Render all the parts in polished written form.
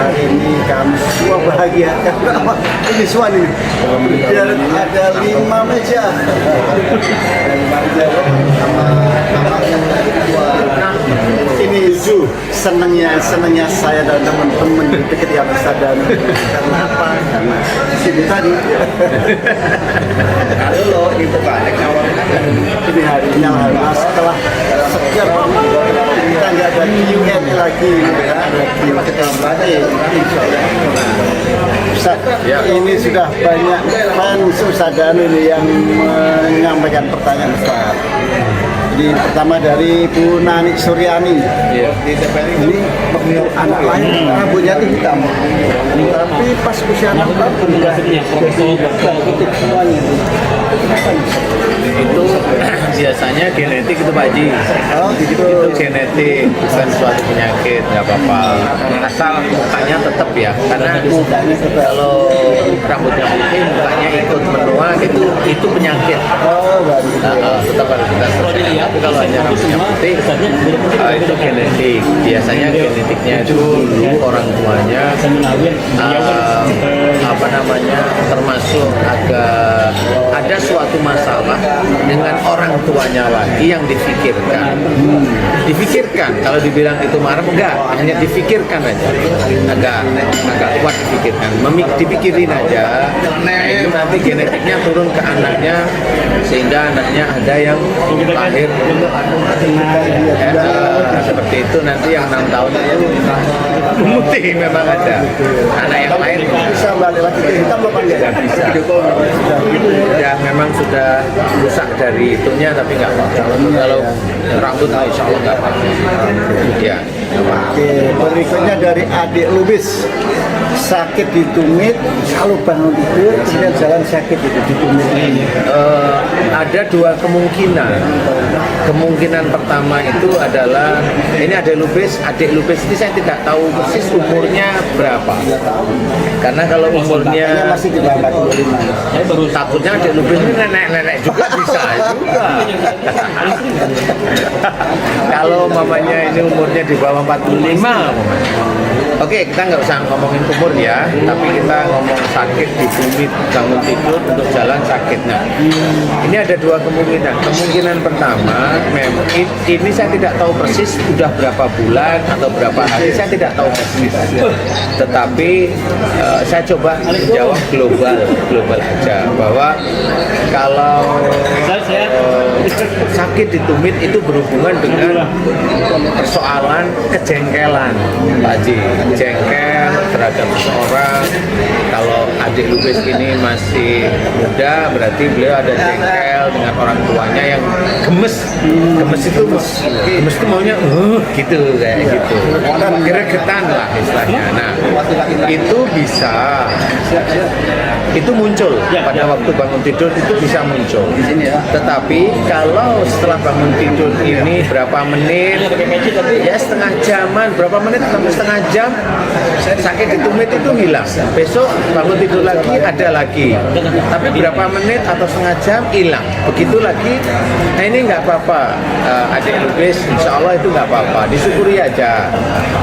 hari ini kami semua bahagia karena ini Swan ini biar ada 5 meja ini senangnya saya dan teman-teman di ketika dan karena apa? Karena sini tadi Halo, itu balik ini harinya alhamdulillah setelah sekian kita nggak ada UN lagi ada Ustaz, ini sudah banyak fans Ustaz Danu ini yang menyampaikan pertanyaan Ustaz. Jadi pertama dari Bu Nani Suryani. Ini anak lain rambutnya hitam. Tapi pas usia 6 tahun semuanya. itu biasanya genetik itu Pak Haji. Itu genetik, bukan suatu penyakit, nggak apa-apa. Asal mukanya tetap ya, karena kalau rambutnya putih, mukanya ikut menua, itu penyakit. Tetap harus kita selesaikan. Tapi kalau hanya rambutnya putih, itu genetik. Biasanya genetiknya itu dulu orang tuanya termasuk agak ada suatu masalah dengan orang tuanya lagi yang difikirkan. Kalau dibilang itu marah enggak, hanya difikirkan aja, agak kuat difikirkan, dipikirin aja. Itu nanti genetiknya turun ke anaknya sehingga anaknya ada yang lahir seperti itu. Nanti yang 6 tahun itu putih memang ada, anak yang lain bisa balik lagi ke hitam apa enggak? bisa. Ya memang sudah rusak dari itunya, tapi nggak apa-apa. Kalau rambut insya Allah nggak apa-apa. Ya. Oke, berikutnya dari adik Lubis, sakit di tumit, kalau bangun tidur kemudian jalan sakit itu di tumit. Ada dua kemungkinan. Kemungkinan pertama itu adalah ini adik Lubis ini saya tidak tahu persis umurnya berapa. Karena kalau umurnya masih di bawah 45. takutnya adik Lubis ini nenek-nenek juga bisa juga. Kalau mamanya ini umurnya di bawah 45, oke, kita nggak usah ngomongin umur ya, tapi kita ngomong sakit di tumit, bangun tidur untuk jalan sakitnya. Ini ada dua kemungkinan. Kemungkinan pertama, memang ini saya tidak tahu persis sudah berapa bulan atau berapa hari, saya tidak tahu persis. Tetapi saya coba jawab global aja, bahwa kalau sakit di tumit itu berhubungan dengan persoalan kejengkelan, Pak Haji. Jengkel terhadap seseorang. Kalau adik Lubis ini masih muda, berarti beliau ada jengkel dengan orang tuanya yang gemes itu maunya gitu, kayak gitu, gregetan lah istilahnya. Nah, itu bisa, itu muncul pada waktu bangun tidur, itu bisa muncul. Tetapi kalau setelah bangun tidur ini berapa menit, ya setengah jaman, berapa menit sampai setengah jam, sakit di tumit itu hilang. Besok bangun tidur lagi ada lagi, tapi berapa menit atau setengah jam hilang. Begitu lagi. Nah ini nggak apa-apa, adik Lubis, insya Allah itu nggak apa-apa, disyukuri aja.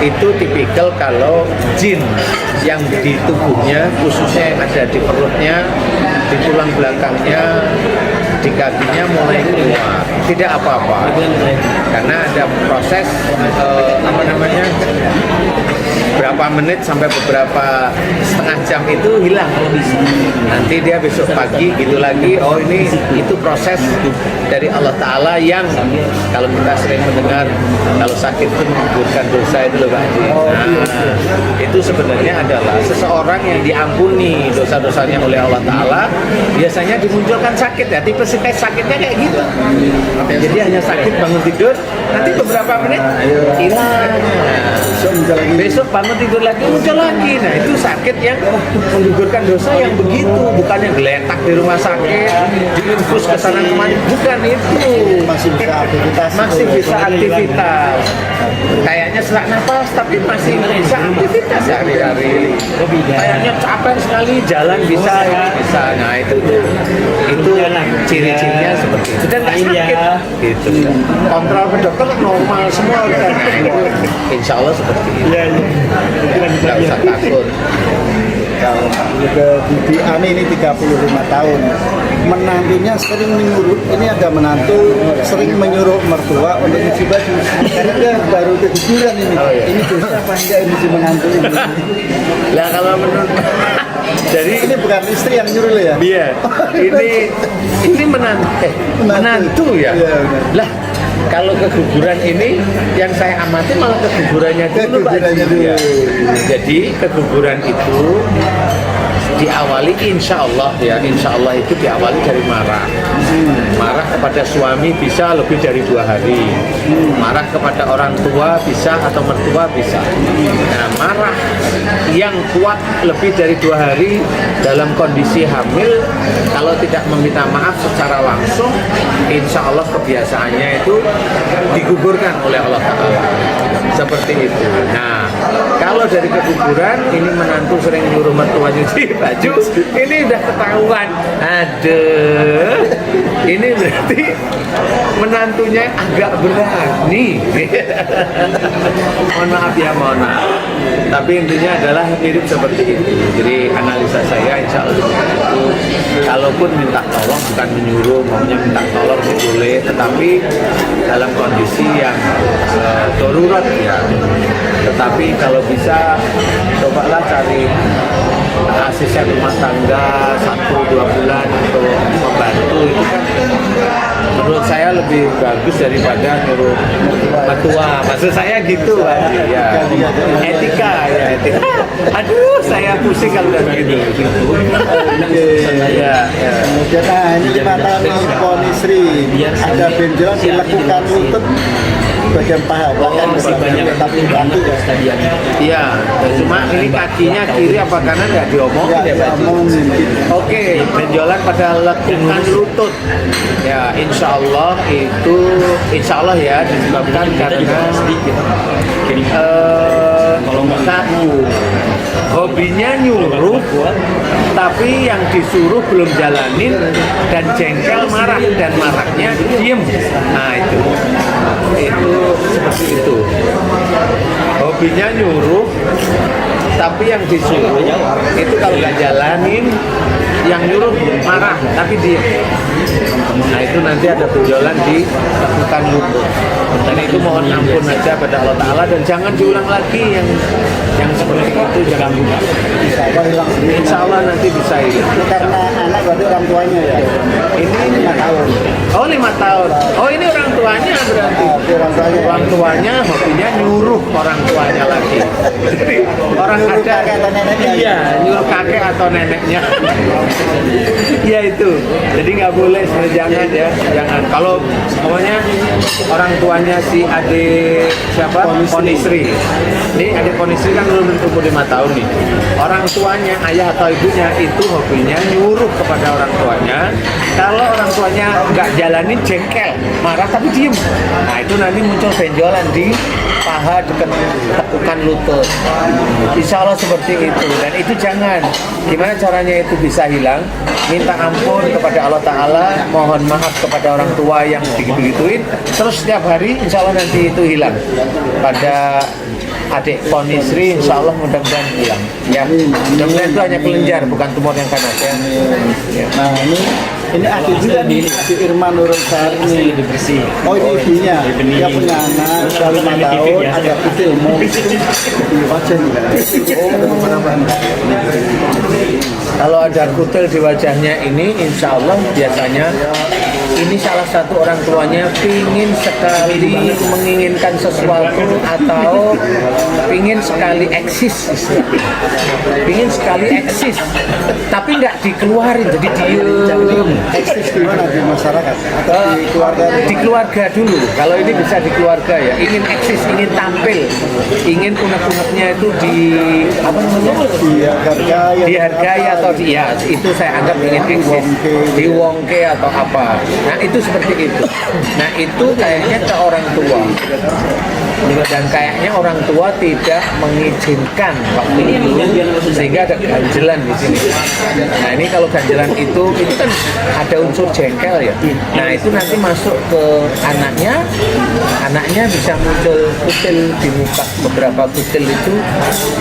Itu tipikal kalau jin yang di tubuhnya, khususnya yang ada di perutnya, di tulang belakangnya, di kakinya mulai keluar, tidak apa-apa, karena ada proses berapa menit sampai beberapa setengah jam itu hilang. Nanti dia besok pagi gitu lagi, oh ini itu proses dari Allah Ta'ala yang kalau kita sering mendengar kalau sakit itu menggugurkan dosa itu loh Pak Haji. Nah, itu sebenarnya adalah seseorang yang diampuni dosa-dosanya oleh Allah Ta'ala, biasanya dimunculkan sakit ya, tipe sakitnya kayak gitu. Jadi hanya sakit bangun tidur, nanti beberapa menit hilang. Besok bangun tidur lagi muncul lagi. Nah itu sakit yang menggugurkan dosa yang begitu, bukan yang geletak di rumah sakit, diinfus ke sana kemana, bukan itu. Masih bisa aktivitas. kayaknya sesak napas tapi masih bisa aktivitas sehari-hari. Kayaknya capek sekali jalan bisa ya bisa. Nah itu ciri-cirinya seperti itu dan nggak sakit gitu. Kontrol ke dokter normal semua udah. Nah itu insya Allah seperti itu. Nggak usah takut. Kalau ke Bibi Ani ini 35 tahun, menantunya sering menyuruh, ini ada menantu sering menyuruh mertua untuk nyuci baju karena dia baru keguguran ini. Ini dosa apa enggak ini si menantu ini? Lah kalau menurut jadi Ini bukan istri yang nyuruh ya? iya ini menantu ya. Iya, benar. Lah kalau keguguran ini yang saya amati malah kegugurannya dulu Pak. Kegugurannya dulu. Ya. Jadi keguguran itu diawali insya Allah itu diawali dari marah. Marah kepada suami bisa lebih dari 2 hari. Marah kepada orang tua bisa atau mertua bisa. Nah, marah yang kuat lebih dari 2 hari dalam kondisi hamil, kalau tidak meminta maaf secara langsung, insya Allah kebiasaannya itu digugurkan oleh Allah Ta'ala. Seperti itu. Nah, kalau dari keguguran ini menantu sering nyuruh mertua nyuci baju, ini udah ketahuan. Aduh, ini berarti menantunya agak berani. Mohon maaf ya, mohon maaf. Tapi intinya adalah mirip seperti itu. Jadi analisa saya insya Allah seperti itu. Kalaupun minta tolong bukan menyuruh, maunya minta tolong boleh, tetapi dalam kondisi yang darurat ya. Tetapi kalau bisa cobalah cari asisten rumah tangga 1-2 bulan untuk membantu, itu kan menurut saya lebih bagus daripada nyuruh mertua. Maksud saya gitu Pak. Ya. Etika. Aduh, saya pusing kalau udah begitu. Ya. Kemudian ini 5 tahun ponis Sri, ada benjolan dilakukan lutut bagian paha, bahkan tapi bantu ya. Iya, cuma ini kakinya kiri apa kanan nggak diomongin ya Pak? Oke, benjolan pada lekukan lutut. Ya, insya Allah ya disebabkan karena kaku. Hobinya nyuruh, tapi yang disuruh belum jalanin dan jengkel marah dan marahnya diem. Nah itu seperti itu. Hobinya nyuruh, tapi yang disuruh itu kalau nggak jalanin, yang nyuruh marah tapi diem. Nah itu nanti ada benjolan di lekukan lutut. Dan itu mohon ampun aja pada Allah Ta'ala dan jangan diulang lagi yang seperti itu, jangan buka. Insya Allah nanti bisa hilang. Karena anak berarti orang tuanya ya. Ini 5 tahun. Oh 5 tahun. Oh ini orang tuanya berarti. Orang tuanya hobinya nyuruh orang tuanya lagi. Jadi orang Nyuruh ada kakek atau neneknya. Iya, nyuruh kakek atau neneknya. Iya itu. Jadi nggak boleh jangan ya, jangan. Kalau pokoknya orang tuanya si adik siapa? Ponisri. Ini adik Ponisri kan belum umur 5 tahun nih. Orang tuanya, ayah atau ibunya itu hobinya nyuruh kepada orang tuanya. Kalau orang tuanya nggak jalanin jengkel, marah tapi diem. Nah itu nanti muncul benjolan di paha dekat tekukan lutut. Insya Allah seperti itu. Dan itu jangan. Gimana caranya itu bisa hilang? Minta ampun kepada Allah Ta'ala, mohon maaf kepada orang tua yang begitu-gituin, terus setiap hari insya Allah nanti itu hilang. Pada adik Ponisri insya Allah mudah-mudahan hilang ya. Mudah-mudahan itu hanya kelenjar bukan tumor yang ganas ya. Nah ini adik juga nih, adik Irma Nurul Sari lebih bersih. Oh ini ibunya, dia punya anak udah 5 tahun, ada kutil mau di wajah juga. Kalau ada kutil di wajahnya ini insya Allah biasanya ini salah satu orang tuanya pingin sekali menginginkan sesuatu atau pingin sekali eksis, tapi nggak dikeluarin jadi diem. Eksis di mana, di masyarakat atau di keluarga? Di keluarga dulu. Kalau ini bisa di keluarga ya. Ingin eksis, ingin tampil, ingin unek-uneknya itu dihargai atau ya itu saya anggap ingin eksis, diwongke atau apa. Nah itu seperti itu. Nah itu kayaknya ke orang tua. dan kayaknya orang tua tidak mengizinkan waktu itu sehingga ada ganjelan di sini. Nah ini kalau ganjelan itu kan ada unsur jengkel ya. Nah itu nanti masuk ke anaknya bisa muncul kutil di muka, beberapa kutil itu,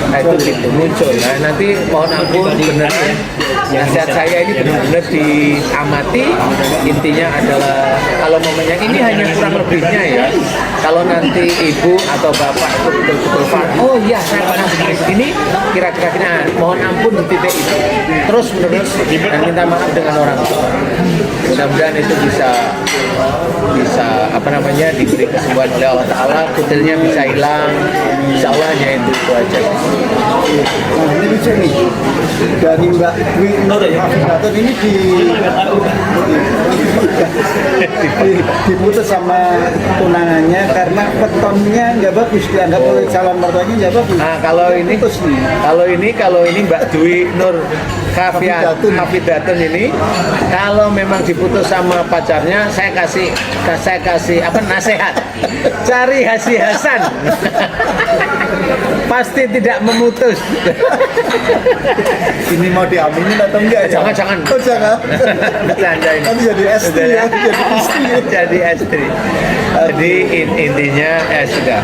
nah itu gitu muncul. Nah nanti mohon ampun benar ya, nasihat saya ini benar-benar diamati. Intinya adalah kalau momennya ini hanya kurang lebihnya ya. Kalau nanti ibu atau bapak itu betul-betul paham, oh iya saya pernah begini ini kira-kira gini, nah, mohon ampun di titik itu terus menerus dan minta maaf dengan orang tua. Mudah-mudahan itu bisa apa namanya diberi kesembuhan oleh Allah Ta'ala, kutilnya bisa hilang, insya Allah hanya itu aja. Nah ini lucu nih, dari Mbak Dwi Nur Hafidhatun ini diputus sama tunangannya karena petonnya nggak bagus, dianggap oleh calon mertuanya nggak bagus. Nah kalau ini Mbak Dwi Nur Hafidhatun ini kalau memang diputus sama pacarnya, saya kasih apa nasihat, cari Hasan pasti tidak memutus. Ini mau diaminin atau enggak? Jangan. Oh, jangan. Bercanda ini. Kan jadi istri ya, jadi istri. Jadi istri. Jadi intinya sudah.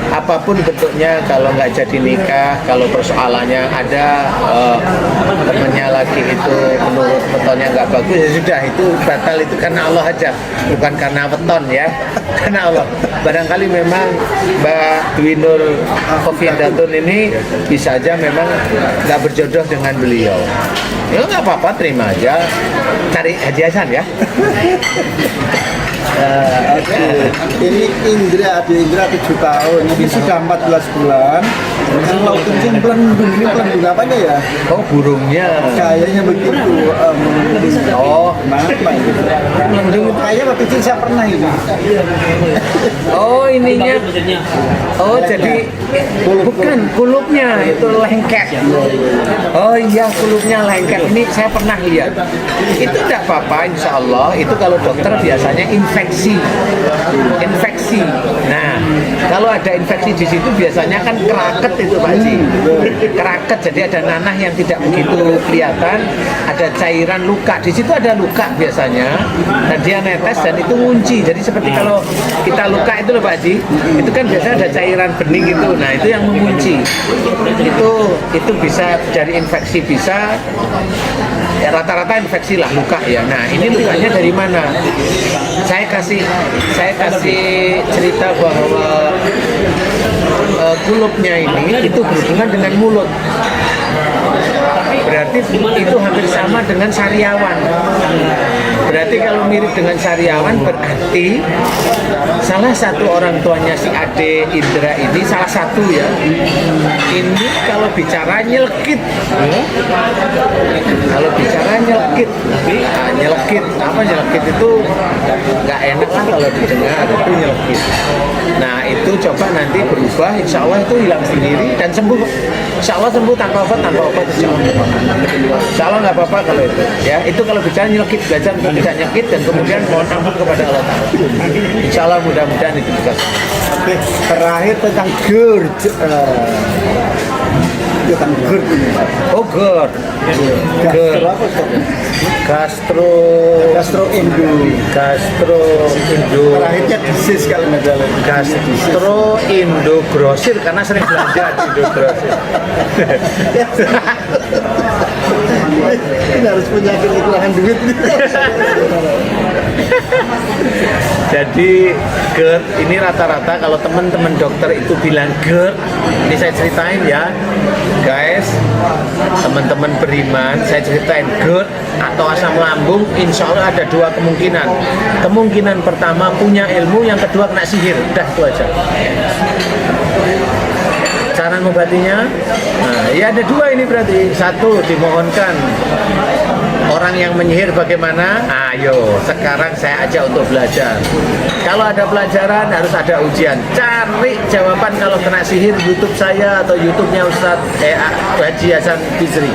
Apapun bentuknya, kalau nggak jadi nikah, kalau persoalannya ada temennya lagi itu menurut wetonnya nggak bagus, ya sudah, itu batal, itu karena Allah aja, bukan karena weton ya, karena Allah. Barangkali memang Mbak Dwi Nur Hafidhatun ini bisa aja memang nggak berjodoh dengan beliau. Ya nggak apa-apa, terima aja, cari hadiahan ya. Oke. Ini Indra 7 tahun, ini sudah 14 bulan. Kalau kucing pelendung, ini pelendung apanya ya? Oh, burungnya. Kayaknya begitu. Oh, kenapa itu? Pelendung kayaknya waktu kecil saya pernah itu. Oh, ininya. Oh, jadi bukan kulupnya, itu lengket. Oh iya, kulupnya lengket. Ini saya pernah lihat. Itu tidak apa-apa, insya Allah. Itu kalau dokter biasanya infeksi. Nah, kalau ada infeksi di situ biasanya kan keraket itu Pak Haji. Keraket, jadi ada nanah yang tidak begitu kelihatan, ada cairan luka. Di situ ada luka biasanya, dan dia netes dan itu ngunci. Jadi seperti kalau kita luka itu loh Pak Haji, itu kan biasanya ada cairan bening itu. Nah, itu yang mengunci. Itu bisa dari infeksi, bisa ya, rata-rata infeksi lah, luka ya. Nah, ini lukanya dari mana? Saya kasih cerita bahwa kulupnya ini itu berhubungan dengan mulut. Berarti itu hampir sama dengan sariawan. Berarti kalau mirip dengan sariawan, berarti salah satu orang tuanya si Ade Indra ini, salah satu ya, ini kalau bicara nyelkit. Kalau bicara nyelkit, nyelkit, apa nyelkit itu nggak enak lah kalau didengar, itu nyelkit. Nah itu coba nanti berubah, insya Allah itu hilang sendiri dan sembuh. Insya Allah sembuh tanpa obat insya Allah. Insya Allah nggak apa-apa kalau itu. Ya itu kalau bicara nyelkit, belajar untuk tidak nyelkit dan kemudian mohon ampun kepada Allah Ta'ala. Insya Allah mudah-mudahan itu juga. Oke, terakhir tentang GERD. Tentang GERD ini. Oh GERD. Gastro apa Ustaz? Gastro-indo. Terakhirnya disease kalau nggak salah. Gastro-indo-grosir karena sering belanja di Indo-grosir. Ini harus penyakit kekurangan duit. Jadi GERD ini rata-rata kalau teman-teman dokter itu bilang GERD, ini saya ceritain ya guys, teman-teman beriman, saya ceritain GERD atau asam lambung, insya Allah ada dua kemungkinan. Kemungkinan pertama punya ilmu, yang kedua kena sihir, udah itu aja. Cara mengobatinya, nah, ya ada dua ini berarti. Satu, dimohonkan Orang yang menyihir bagaimana? Ayo, sekarang saya ajak untuk belajar. Kalau ada pelajaran harus ada ujian. Cari jawaban kalau kena sihir. YouTube saya atau YouTube-nya Ustadz Haji Hasan Bisri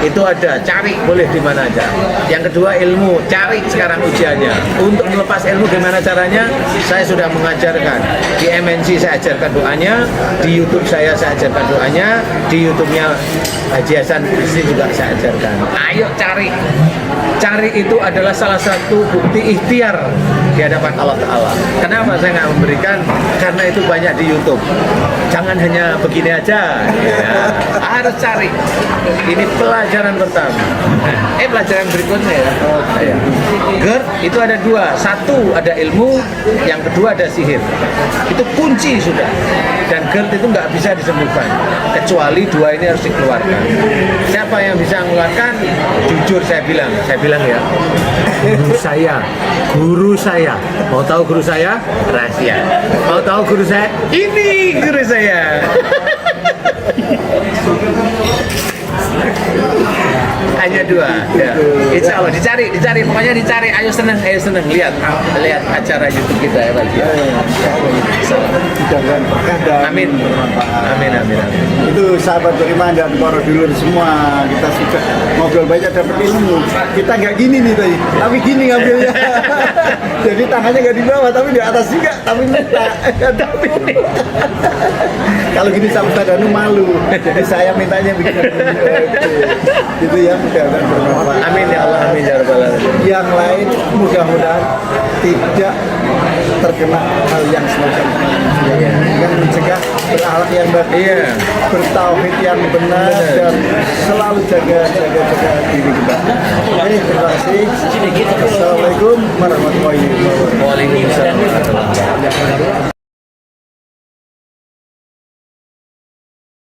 itu ada. Cari boleh di mana aja. Yang kedua ilmu. Cari sekarang ujiannya. Untuk melepas ilmu gimana caranya? Saya sudah mengajarkan. Di MNC saya ajarkan doanya. Di YouTube saya ajarkan doanya. Di YouTube-nya Haji Hasan Bisri juga saya ajarkan. Ayo cari. Cari itu adalah salah satu bukti ikhtiar di hadapan Allah Ta'ala. Kenapa saya nggak memberikan? Karena itu banyak di YouTube. Jangan hanya begini aja. Ya. Harus cari. Ini pelajaran pertama. Pelajaran berikutnya ya. GERD itu ada dua. Satu ada ilmu, yang kedua ada sihir. Itu kunci sudah. Dan GERD itu nggak bisa disembuhkan. Kecuali dua ini harus dikeluarkan. Siapa yang bisa mengeluarkan? Jujur saya bilang ya. Guru saya. Mau tahu guru saya? Rahasia. Mau tahu guru saya? Ini guru saya. Hanya dua. Ya. Insya Allah dicari, pokoknya dicari. Ayo seneng, lihat acara YouTube kita ya Pak. Amin. Itu sahabat beriman dan para dulur semua, kita sudah ngobrol banyak dapat ilmu. Kita nggak gini nih tadi, tapi gini ngambilnya. Jadi tangannya nggak di bawah, tapi di atas juga, tapi minta. Kalau gini sama Ustaz Danu malu, jadi saya mintanya begini. Itu ya, mudah-mudahan bermanfaat. Amin ya Allah, amin ya Rabbal alamin. Yang lain mudah-mudahan tidak terkena hal yang semacam ini. Yang mencegah berakhlak yang baik, bertauhid yang benar, dan selalu jaga diri kita. Oke, terima kasih. Assalamualaikum warahmatullahi wabarakatuh. Waalaikumsalam.